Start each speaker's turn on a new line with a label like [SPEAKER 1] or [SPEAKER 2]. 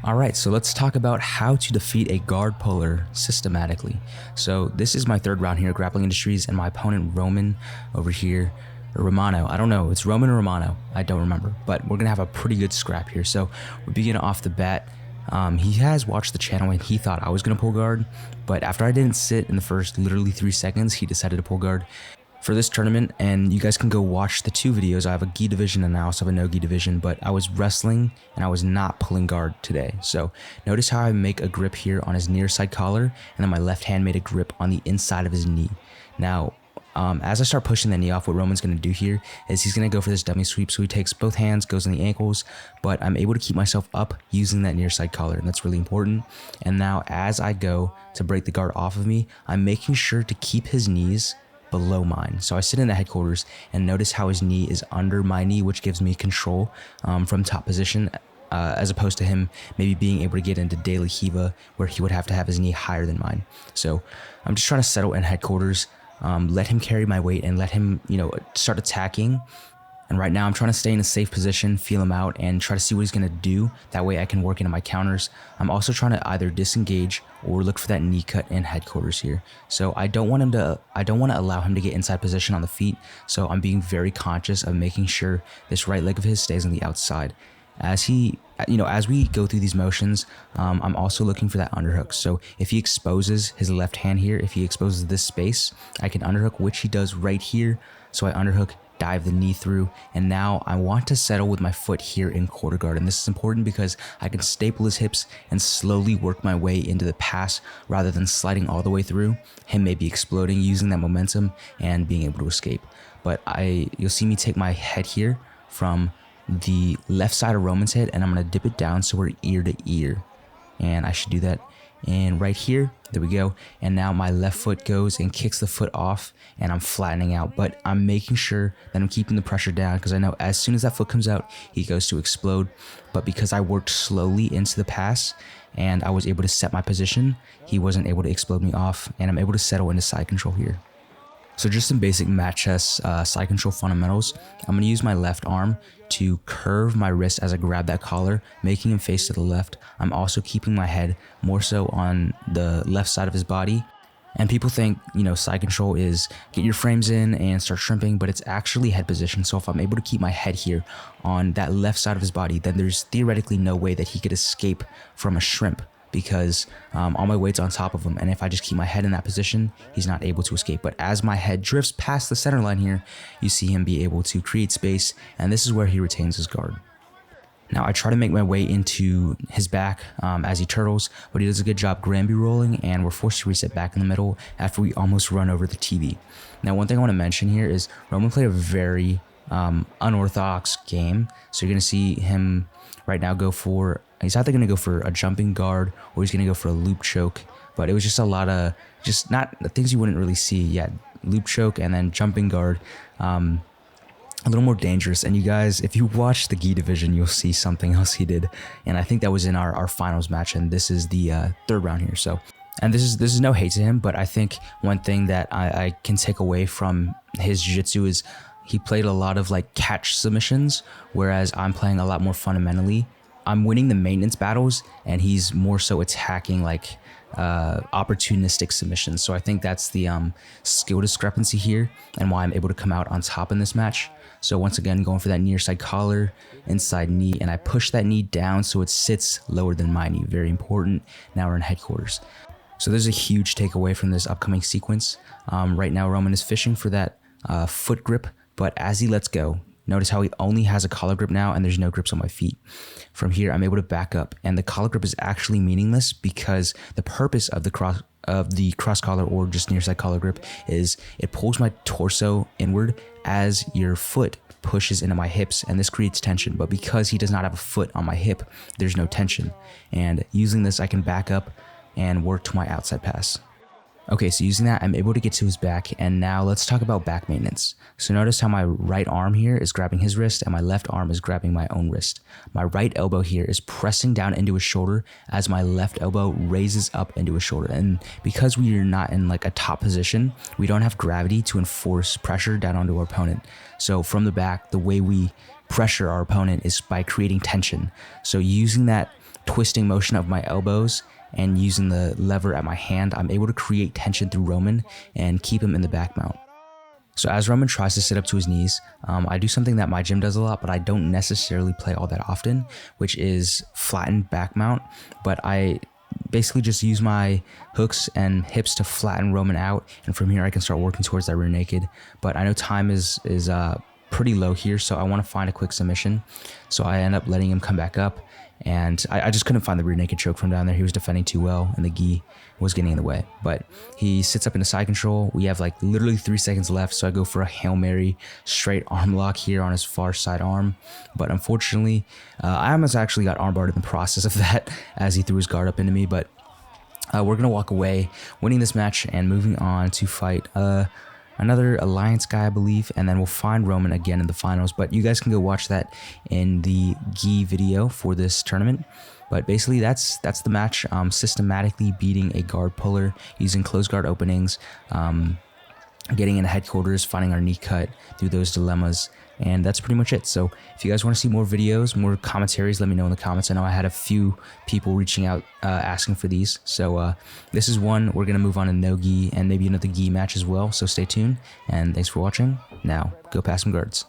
[SPEAKER 1] Alright, so let's talk about how to defeat a guard puller systematically. So this is my third round here, Grappling Industries, and my opponent Roman over here, or Romano, I don't know, it's Roman or Romano, I don't remember, but we're gonna have a pretty good scrap here. So we begin off the bat. He has watched the channel and he thought I was gonna pull guard, but after I didn't sit in the first literally 3 seconds, he decided to pull guard for this tournament. And you guys can go watch the 2 videos. I have a gi division and I also have a no gi division, but I was wrestling and I was not pulling guard today. So notice how I make a grip here on his near side collar, and then my left hand made a grip on the inside of his knee. Now as I start pushing the knee off, what Roman's going to do here is he's going to go for this dummy sweep. So he takes both hands, goes on the ankles, but I'm able to keep myself up using that near side collar, and that's really important. And now as I go to break the guard off of me, I'm making sure to keep his knees below mine. So I sit in the headquarters and notice how his knee is under my knee, which gives me control from top position, as opposed to him maybe being able to get into daily Hiva where he would have to have his knee higher than mine. So I'm just trying to settle in headquarters, let him carry my weight and let him, start attacking. And right now I'm trying to stay in a safe position, feel him out, and try to see what he's going to do. That way I can work into my counters. I'm also trying to either disengage or look for that knee cut in headquarters here. So I don't want to allow him to get inside position on the feet. So I'm being very conscious of making sure this right leg of his stays on the outside. As we go through these motions, I'm also looking for that underhook. So if he exposes his left hand here, if he exposes this space, I can underhook, which he does right here. So I underhook, dive the knee through, and now I want to settle with my foot here in quarter guard. And this is important because I can staple his hips and slowly work my way into the pass rather than sliding all the way through, him maybe exploding, using that momentum and being able to escape. But you'll see me take my head here from the left side of Roman's head, and I'm going to dip it down so we're ear to ear. And I should do that. And right here, there we go. And now my left foot goes and kicks the foot off, and I'm flattening out. But I'm making sure that I'm keeping the pressure down, because I know as soon as that foot comes out, he goes to explode. But because I worked slowly into the pass and I was able to set my position, he wasn't able to explode me off, and I'm able to settle into side control here. So just some basic mat chest side control fundamentals. I'm going to use my left arm to curve my wrist as I grab that collar, making him face to the left. I'm also keeping my head more so on the left side of his body. And people think, side control is get your frames in and start shrimping, but it's actually head position. So if I'm able to keep my head here on that left side of his body, then there's theoretically no way that he could escape from a shrimp, because all my weight's on top of him, and if I just keep my head in that position, he's not able to escape. But as my head drifts past the center line here, you see him be able to create space, and this is where he retains his guard. Now I try to make my way into his back as he turtles, but he does a good job Granby rolling, and we're forced to reset back in the middle after we almost run over the TV. Now one thing I want to mention here is Roman played a very unorthodox game. So you're going to see him right now he's either going to go for a jumping guard or he's going to go for a loop choke. But it was just a lot of, just not the things you wouldn't really see yet. Loop choke and then jumping guard. A little more dangerous. And you guys, if you watch the gi division, you'll see something else he did. And I think that was in our finals match. And this is the third round here. So, and this is no hate to him, but I think one thing that I can take away from his jiu-jitsu is he played a lot of like catch submissions, whereas I'm playing a lot more fundamentally. I'm winning the maintenance battles, and he's more so attacking like opportunistic submissions. So I think that's the skill discrepancy here, and why I'm able to come out on top in this match. So once again, going for that near side collar, inside knee, and I push that knee down so it sits lower than my knee. Very important. Now we're in headquarters. So there's a huge takeaway from this upcoming sequence. Right now, Roman is fishing for that foot grip, but as he lets go, notice how he only has a collar grip now, and there's no grips on my feet. From here, I'm able to back up, and the collar grip is actually meaningless because the purpose of the cross collar or just near side collar grip is it pulls my torso inward as your foot pushes into my hips, and this creates tension. But because he does not have a foot on my hip, there's no tension. And using this, I can back up and work to my outside pass. Okay, so using that, I'm able to get to his back, and now let's talk about back maintenance. So notice how my right arm here is grabbing his wrist, and my left arm is grabbing my own wrist. My right elbow here is pressing down into his shoulder as my left elbow raises up into his shoulder. And because we are not in like a top position, we don't have gravity to enforce pressure down onto our opponent. So from the back, the way we pressure our opponent is by creating tension. So using that twisting motion of my elbows and using the lever at my hand, I'm able to create tension through Roman and keep him in the back mount. So as Roman tries to sit up to his knees, I do something that my gym does a lot, but I don't necessarily play all that often, which is flattened back mount. But I basically just use my hooks and hips to flatten Roman out, and from here I can start working towards that rear naked. But I know time is pretty low here, so I want to find a quick submission. So I end up letting him come back up, and I just couldn't find the rear naked choke from down there. He was defending too well, and the gi was getting in the way. But he sits up into side control. We have like literally 3 seconds left, so I go for a Hail Mary straight arm lock here on his far side arm. But unfortunately, I almost actually got armbarred in the process of that as he threw his guard up into me. But we're gonna walk away, winning this match and moving on to fight another Alliance guy, I believe, and then we'll find Roman again in the finals. But you guys can go watch that in the gi video for this tournament. But basically, that's the match. Systematically beating a guard puller using closed guard openings, getting into headquarters, finding our knee cut through those dilemmas, and that's pretty much it. So if you guys want to see more videos, more commentaries, let me know in the comments. I know I had a few people reaching out asking for these. So this is one. We're going to move on to no gi and maybe another gi match as well. So stay tuned, and thanks for watching. Now, go pass some guards.